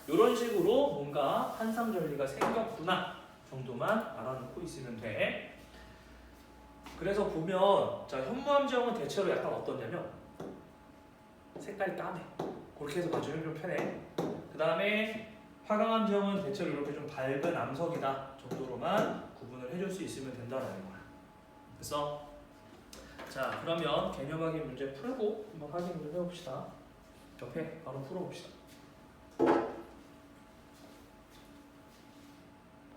이런 식으로 뭔가 판상전리가 생겼구나 정도만 알아놓고 있으면 돼. 그래서 보면 자 현무암지형은 대체로 약간 어떠냐면 색깔이 까매. 그렇게 해서 봐주면 좀 편해. 그 다음에 화강암지형은 대체로 이렇게 좀 밝은 암석이다 정도로만 구분을 해줄 수 있으면 된다는 거야. 그래서 자 그러면 개념 확인 문제 풀고 한번 확인 좀 해봅시다. 옆에 바로 풀어봅시다.